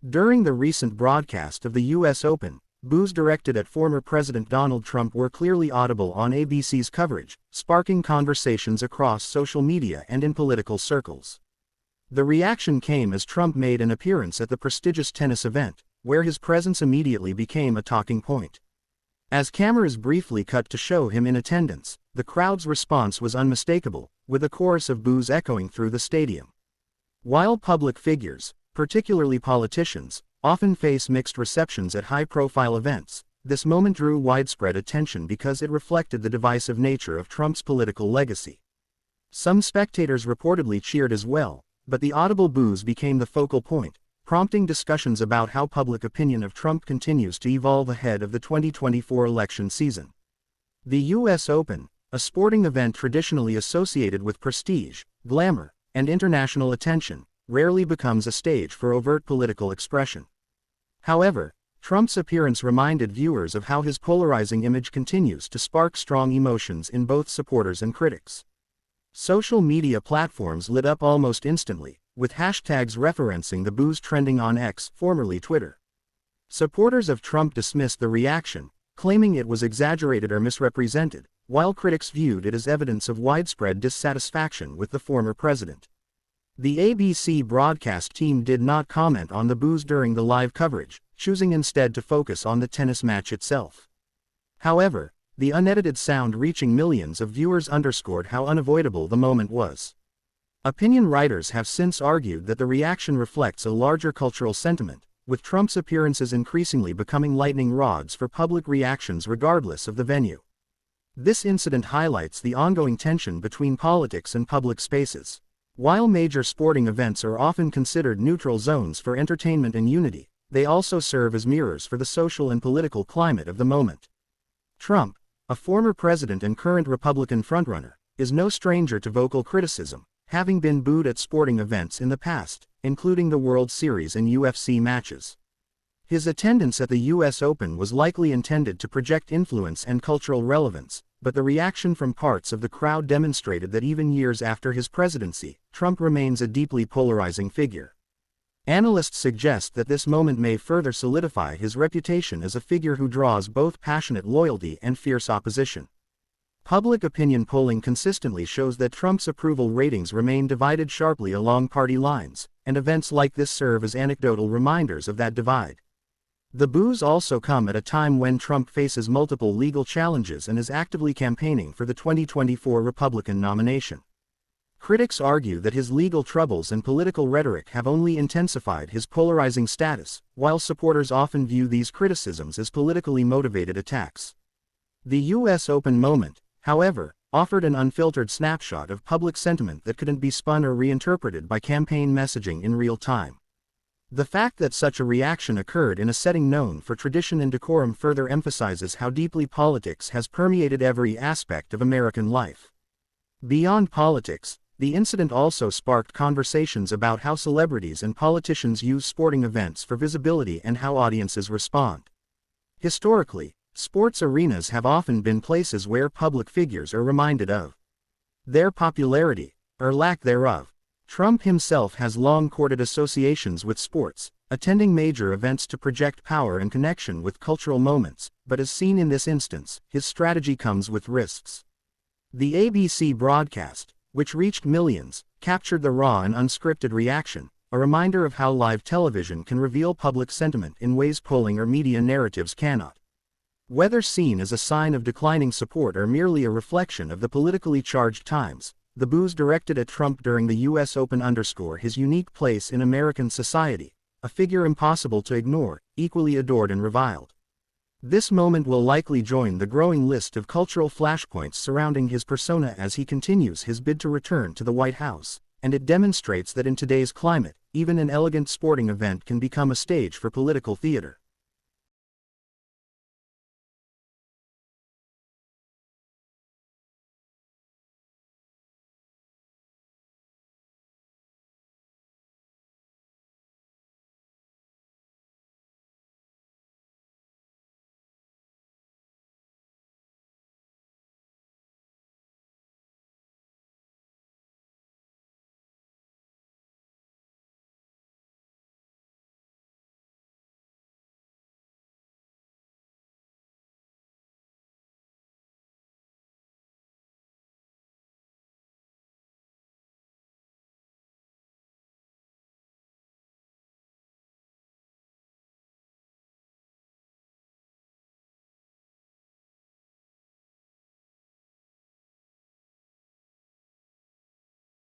During the recent broadcast of the U.S. Open, boos directed at former President Donald Trump were clearly audible on ABC's coverage, sparking conversations across social media and in political circles. The reaction came as Trump made an appearance at the prestigious tennis event, where his presence immediately became a talking point. As cameras briefly cut to show him in attendance, the crowd's response was unmistakable, with a chorus of boos echoing through the stadium. While public figures, particularly politicians, often face mixed receptions at high-profile events, this moment drew widespread attention because it reflected the divisive nature of Trump's political legacy. Some spectators reportedly cheered as well, but the audible boos became the focal point, prompting discussions about how public opinion of Trump continues to evolve ahead of the 2024 election season. The U.S. Open, a sporting event traditionally associated with prestige, glamour, and international attention, rarely becomes a stage for overt political expression. However, Trump's appearance reminded viewers of how his polarizing image continues to spark strong emotions in both supporters and critics. Social media platforms lit up almost instantly, with hashtags referencing the boos trending on X, formerly Twitter. Supporters of Trump dismissed the reaction, claiming it was exaggerated or misrepresented, while critics viewed it as evidence of widespread dissatisfaction with the former president. The ABC broadcast team did not comment on the boos during the live coverage, choosing instead to focus on the tennis match itself. However, the unedited sound reaching millions of viewers underscored how unavoidable the moment was. Opinion writers have since argued that the reaction reflects a larger cultural sentiment, with Trump's appearances increasingly becoming lightning rods for public reactions regardless of the venue. This incident highlights the ongoing tension between politics and public spaces. While major sporting events are often considered neutral zones for entertainment and unity, they also serve as mirrors for the social and political climate of the moment. Trump, a former president and current Republican frontrunner, is no stranger to vocal criticism, having been booed at sporting events in the past, including the World Series and UFC matches. His attendance at the U.S. Open was likely intended to project influence and cultural relevance, but the reaction from parts of the crowd demonstrated that even years after his presidency, Trump remains a deeply polarizing figure. Analysts suggest that this moment may further solidify his reputation as a figure who draws both passionate loyalty and fierce opposition. Public opinion polling consistently shows that Trump's approval ratings remain divided sharply along party lines, and events like this serve as anecdotal reminders of that divide. The boos also come at a time when Trump faces multiple legal challenges and is actively campaigning for the 2024 Republican nomination. Critics argue that his legal troubles and political rhetoric have only intensified his polarizing status, while supporters often view these criticisms as politically motivated attacks. The U.S. Open moment, however, offered an unfiltered snapshot of public sentiment that couldn't be spun or reinterpreted by campaign messaging in real time. The fact that such a reaction occurred in a setting known for tradition and decorum further emphasizes how deeply politics has permeated every aspect of American life. Beyond politics, the incident also sparked conversations about how celebrities and politicians use sporting events for visibility and how audiences respond. Historically, sports arenas have often been places where public figures are reminded of their popularity, or lack thereof. Trump himself has long courted associations with sports, attending major events to project power and connection with cultural moments, but as seen in this instance, his strategy comes with risks. The ABC broadcast, which reached millions, captured the raw and unscripted reaction, a reminder of how live television can reveal public sentiment in ways polling or media narratives cannot. Whether seen as a sign of declining support or merely a reflection of the politically charged times, the boos directed at Trump during the U.S. Open underscore his unique place in American society, a figure impossible to ignore, equally adored and reviled. This moment will likely join the growing list of cultural flashpoints surrounding his persona as he continues his bid to return to the White House, and it demonstrates that in today's climate, even an elegant sporting event can become a stage for political theater.